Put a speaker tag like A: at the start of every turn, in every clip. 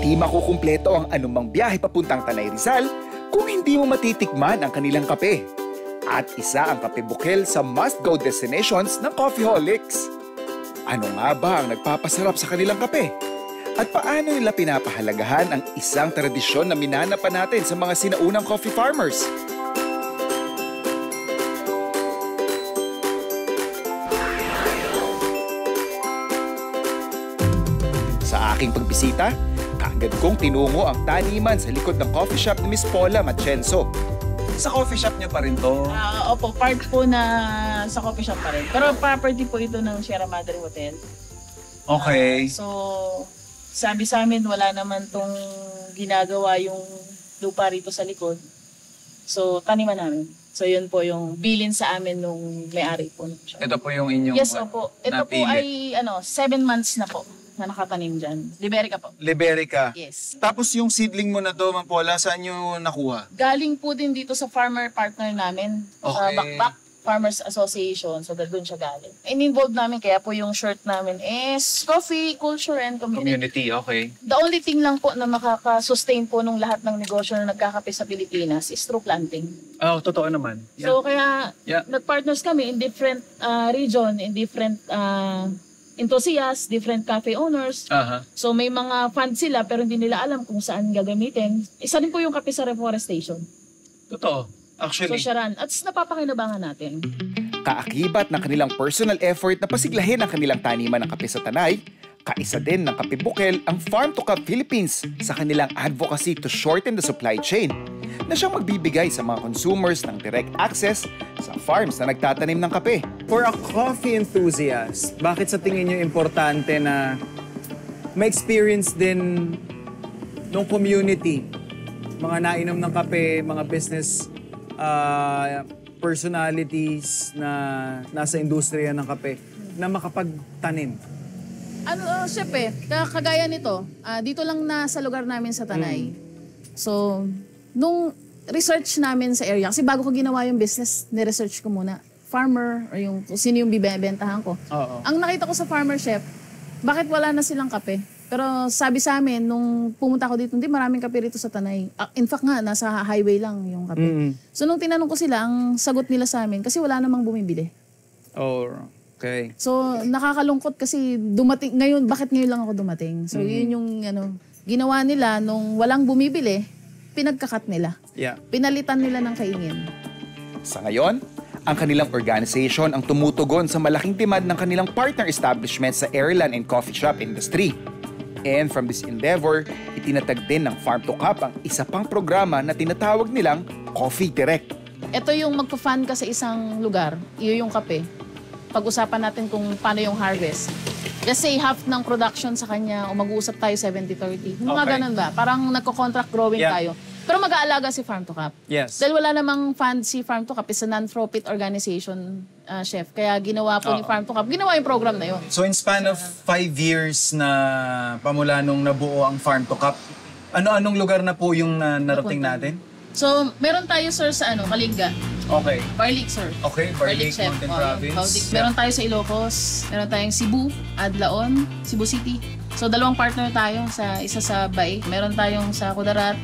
A: Hindi makukumpleto ang anumang biyahe papuntang Tanay Rizal kung hindi mo matitikman ang kanilang kape. At isa ang Kape Bukel sa must-go destinations ng Coffeeholics. Ano nga ba ang nagpapasarap sa kanilang kape? At paano nila pinapahalagahan ang isang tradisyon na minana pa natin sa mga sinaunang coffee farmers? Sa aking pagbisita, kaagad kong tinungo ang taniman sa likod ng coffee shop ni Miss Paula Machenzo.
B: Sa coffee shop niyo pa rin to?
C: Opo, part po na sa coffee shop pa rin. Pero property po ito ng Sierra Madre Hotel.
B: Okay.
C: So, sabi sa amin, wala naman tong ginagawa yung lupa rito sa likod. So, taniman namin. So, yun po yung bilin sa amin nung may-ari po.
B: Ito po yung inyong
C: Yes, opo. Ito po
B: napili.
C: ay 7 months na po na nakatanim dyan. Liberica po.
B: Liberica.
C: Yes.
B: Tapos yung seedling mo na to, Ma'am Paula, saan nyo nakuha?
C: Galing po din dito sa farmer partner namin. Sa
B: Okay.
C: Bakbak Farmers Association. So, doon siya galing. In-involve namin, kaya po yung shirt namin is coffee, culture, and community.
B: Okay.
C: The only thing lang po na makaka-sustain po nung lahat ng negosyo na nagkakape sa Pilipinas is through planting.
B: Oh, totoo naman.
C: So, kaya
B: Yeah.
C: nag-partners kami in different region, in different enthusiasts, different cafe owners.
B: Aha.
C: So, may mga funds sila pero hindi nila alam kung saan gagamitin. Isa din po yung kape sa reforestation.
B: Totoo.
C: So,
B: Actually.
C: Sharan, at napapakinabangan natin.
A: Kaakibat ng kanilang personal effort na pasiglahin ang kanilang taniman ng kape sa Tanay, kaisa din ng Kape Bukel ang Farm to Cup Philippines sa kanilang advocacy to shorten the supply chain na siyang magbibigay sa mga consumers ng direct access sa farms na nagtatanim ng kape.
D: For a coffee enthusiast, bakit sa tingin nyo importante na ma-experience din ng community, mga nainom ng kape, mga business personalities na nasa industriya ng kape, na makapagtanim?
C: Chef kagaya nito, dito lang na sa lugar namin sa Tanay. So, nung research namin sa area, kasi bago ko ginawa yung business, ni-research ko muna. Farmer, or yung kung sino yung bibentahan ko.
D: Oo.
C: Ang nakita ko sa farmer chef, bakit wala na silang kape? Pero sabi sa amin, nung pumunta ako dito, hindi maraming kape rito sa Tanay. In fact nga, nasa highway lang yung kape. So nung tinanong ko sila, ang sagot nila sa amin, kasi wala namang bumibili.
D: Oh, okay.
C: So nakakalungkot kasi dumating, bakit ngayon lang ako dumating? So yun yung ginawa nila nung walang bumibili, pinagkakat nila.
D: Yeah.
C: Pinalitan nila ng kaingin.
A: Sa ngayon, ang kanilang organization ang tumutugon sa malaking demand ng kanilang partner establishments sa airline and coffee shop industry. And from this endeavor, itinatag din ng Farm to Cup ang isa pang programa na tinatawag nilang Coffee Direct.
C: Ito yung magpa-fan ka sa isang lugar, iyo yung kape. Pag-usapan natin kung paano yung harvest. Let's say half ng production sa kanya o mag-uusap tayo 70-30. Mga ganun ba? Parang nagko-contract growing tayo. Pero mag-aalaga si Farm to Cup.
D: Yes.
C: Dahil wala namang fund si Farm to Cup, is a non-profit organization, chef. Kaya ginawa po ni Farm to Cup, ginawa yung program na yun.
B: So in span of 5 years na pamula nung nabuo ang Farm to Cup, ano-anong lugar na po yung narating natin?
C: So, meron tayo, sir, sa Kalinga.
B: Okay.
C: Barlick, sir.
B: Okay, Barlick,
C: chef.
B: Mountain
C: Yung
B: Province.
C: Baltic. Meron tayo sa Ilocos, meron tayong Cebu, Adlaon, Cebu City. So, dalawang partner tayo, isa sa Bay. Meron tayong sa Kudarat,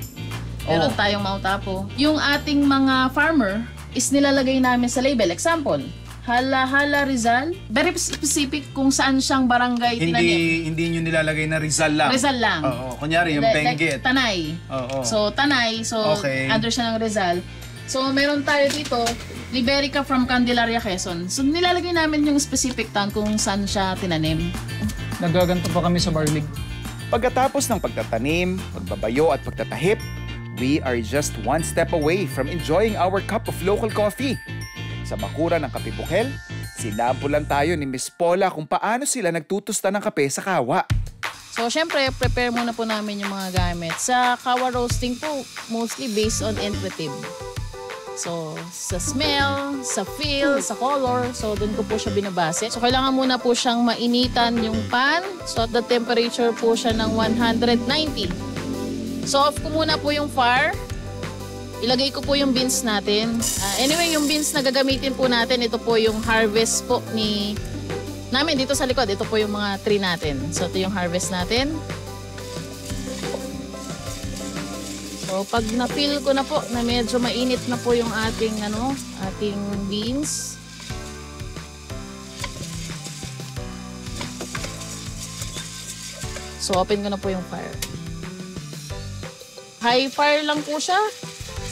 C: meron tayong Mount Apo. Yung ating mga farmer is nilalagay namin sa label. Example, Hala Rizal. Very specific kung saan siyang barangay tinanim.
B: Hindi nyo nilalagay na Rizal lang.
C: Rizal lang.
B: Oo, kunyari yung Benguet.
C: Like Tanay.
B: Oo.
C: So, Tanay. So,
B: Okay.
C: under siya ng Rizal. So, meron tayo dito, Liberica from Candelaria, Quezon. So, nilalagay namin yung specific town kung saan siya tinanim.
D: Nagaganto pa kami sa Barlig.
A: Pagkatapos ng pagtatanim, pagbabayo at pagtatahip, we are just one step away from enjoying our cup of local coffee. Sa bakuran ng Kape Bukel, sinampulan tayo ni Miss Paula kung paano sila nagtutusta ng kape sa kawa.
C: So, syempre, prepare muna po namin yung mga gamit. Sa kawa roasting po, mostly based on intuitive. So, sa smell, sa feel, sa color, so doon ko po siya binabase. So, kailangan muna po siyang mainitan yung pan. So, at the temperature po siya ng 190. So, off ko muna po yung fire. Ilagay ko po yung beans natin. Anyway, yung beans na gagamitin po natin, ito po yung harvest po namin dito sa likod. Ito po yung mga tree natin. So, ito yung harvest natin. So pag na-feel ko na po na medyo mainit na po yung ating ating beans. So open ko na po yung fire. High fire lang po siya.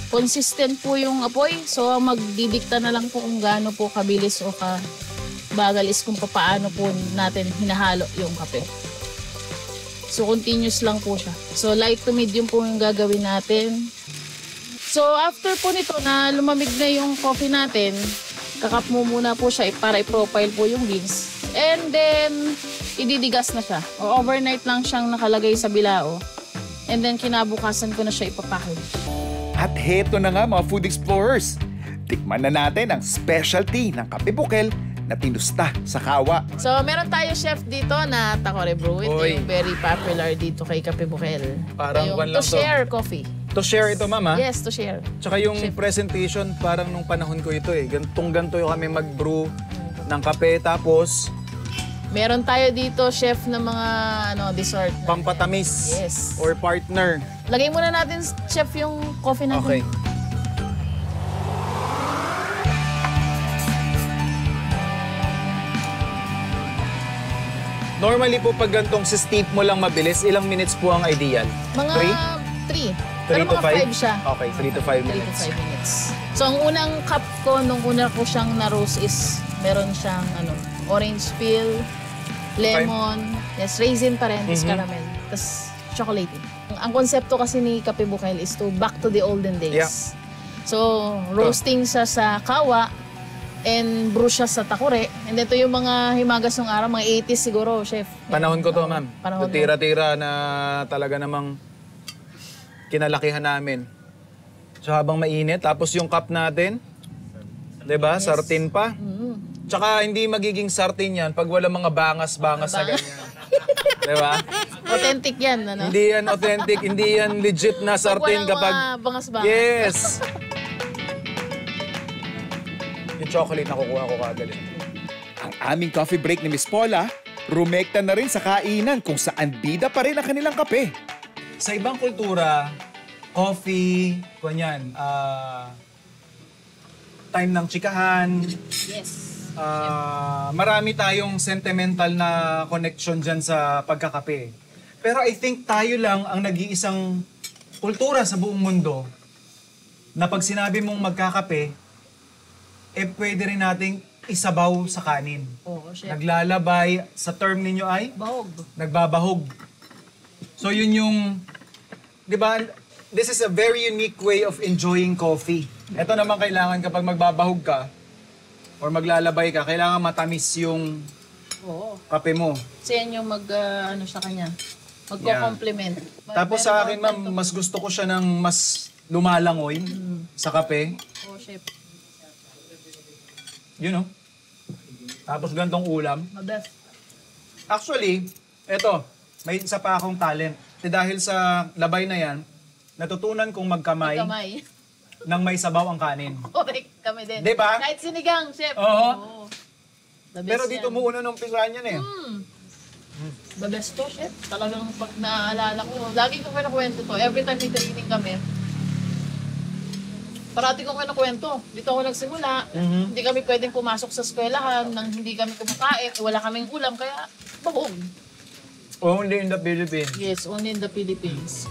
C: Consistent po yung apoy. So magdidikta na lang po kung gaano po kabilis o kabagal is kung paano po natin hinahalo yung kape. So continuous lang po siya. So light to medium po yung gagawin natin. So after po nito na lumamig na yung coffee natin, kakap mo muna po siya para i-profile po yung beans. And then ididigas na siya. O overnight lang siyang nakalagay sa bilao. And then kinabukasan ko na siya ipapakul.
A: At heto na nga mga food explorers. Tikman na natin ang specialty ng Kape Bukel na tinusta sa kawa.
C: So meron tayo chef dito na Takore Brew. Ito
D: Oy.
C: yung very popular dito kay Kape Bukel.
D: Parang
C: Ito
D: one
C: yung
D: lang
C: to
D: to.
C: share coffee.
D: To share ito, ma'am, ha?
C: Yes, to share.
D: Tsaka yung
C: Chef.
D: presentation, parang nung panahon ko ito eh. Ganto yung kami mag-brew ng kape. Tapos,
C: Meron tayo dito chef ng mga dessert. natin.
D: pampatamis.
C: Yes.
D: Or partner.
C: Lagay muna natin chef yung coffee natin.
D: Okay. Normally po pag gantong steep mo lang mabilis, ilang minutes po ang ideal?
C: Mga 3.
D: 3
C: Pero
D: to
C: mga 5 siya.
D: Okay, 3 to 5
C: 3 to
D: minutes.
C: 5 minutes. So ang unang cup ko, nung una ko siyang na-roast is meron siyang orange peel, lemon, yes, raisin pa rin, tapos caramel, tapos chocolate. Ang konsepto kasi ni Kape Bukel is to back to the olden days.
D: Yeah.
C: So, roasting siya sa kawa and brew siya sa takore. And ito yung mga himagas ng araw, mga 80s siguro, chef.
D: Panahon ko to, ma'am.
C: Panahon mo.
D: Tira-tira na talaga namang kinalakihan namin. So habang mainit, tapos yung cup natin, 'di ba? Sartin pa. Tsaka hindi magiging sartin 'yan pag wala mga bangas-bangas na ganyan. 'Di ba?
C: Authentic yan,
D: Hindi yan authentic, hindi yan legit na sartin
C: walang
D: kapag
C: mga bangas-bangas.
D: Yes. Yung chocolate na kukuha ko kagad.
A: Ang aming coffee break ni Miss Paula, rumekta na rin sa kainan kung saan bida pa rin ang kanilang kape.
B: Sa ibang kultura, coffee, kanyan, time ng tsikahan,
C: Yes.
B: marami tayong sentimental na connection dyan sa pagkakape. Pero I think tayo lang ang nag-iisang kultura sa buong mundo na pag sinabi mong magkakape, pwede rin nating isabaw sa kanin.
C: Oo, chef.
B: Naglalabay, sa term ninyo ay
C: Bahog.
B: nagbabahog. So yun yung, di ba, this is a very unique way of enjoying coffee. Ito naman kailangan kapag magbabahog ka or maglalabay ka, kailangan matamis yung
C: Oo.
B: kape mo.
C: Kasi yan yung sa kanya. Magko-complement.
B: Tapos sa akin, ma'am, mas gusto ko siya ng mas lumalangoy sa kape.
C: Oo, chef.
B: You know? Tapos gantong ulam.
C: Mabef.
B: Actually, eto, may isa pa akong talent. Dahil sa labay na yan, natutunan kong magkamay
C: Kamay.
B: nang may sabaw ang kanin.
C: Correct. Kami din.
B: Di ba?
C: Kahit sinigang, chef.
B: Oo.
C: The best
B: Pero dito
C: yan.
B: mo una nung pisahan yan eh.
C: The best to, chef. Talagang pag naaalala ko, lagi ko kwento to. Every time may training kami, parati ko kwento. Dito ako nagsimula. Hindi kami pwedeng pumasok sa eskwelahan nang hindi kami kumakain. Wala kaming ulam, kaya bahog.
B: Only in the Philippines.
C: Yes, only in the Philippines.